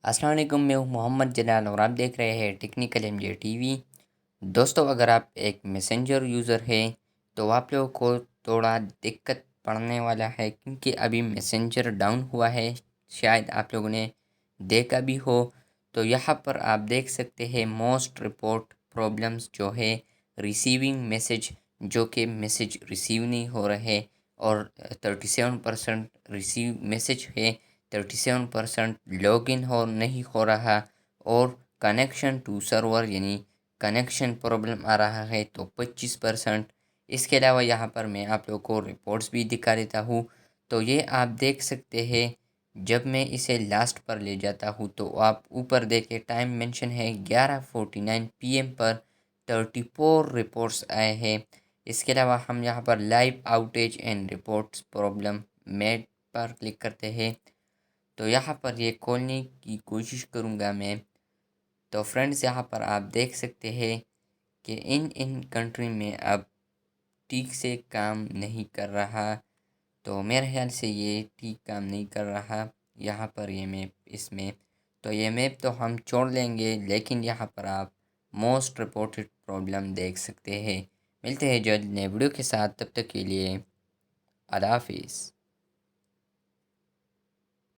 السلام علیکم، میں ہوں محمد جلال اور آپ دیکھ رہے ہیں technical M J T V. دوستو، اگر آپ ایک میسنجر یوزر ہیں تو آپ لوگوں کو تھوڑا دقت پڑنے والا ہے، کیونکہ ابھی میسنجر ڈاؤن ہوا ہے۔ شاید آپ لوگوں نے دیکھا بھی ہو، تو یہاں پر آپ دیکھ سکتے ہیں موسٹ رپورٹ پرابلمس جو ہے ریسیونگ میسج، جو کہ میسج ریسیو نہیں ہو رہے، اور 37% ریسیو میسج ہے، 37% لاگ ان نہیں ہو رہا، اور کنیکشن ٹو سرور یعنی کنیکشن پرابلم آ رہا ہے تو 25%۔ اس کے علاوہ یہاں پر میں آپ لوگوں کو رپورٹس بھی دکھا دیتا ہوں، تو یہ آپ دیکھ سکتے ہیں۔ جب میں اسے لاسٹ پر لے جاتا ہوں تو آپ اوپر دیکھیں ٹائم مینشن ہے 11:49 PM پر 34 رپورٹس آئے ہیں۔ اس کے علاوہ ہم یہاں پر live outage and reports problem میٹ پر کلک کرتے ہیں، تو یہاں پر یہ کھولنے کی کوشش کروں گا میں۔ تو فرینڈز، یہاں پر آپ دیکھ سکتے ہیں کہ ان کنٹری میں اب ٹھیک سے کام نہیں کر رہا، تو میرے خیال سے یہ ٹھیک کام نہیں کر رہا۔ یہاں پر یہ میپ تو یہ میپ تو ہم چھوڑ لیں گے، لیکن یہاں پر آپ موسٹ رپورٹڈ پرابلم دیکھ سکتے ہیں۔ ملتے ہیں جلد نئے ویڈیو کے ساتھ، تب تک کے لیے اللہ حافظ۔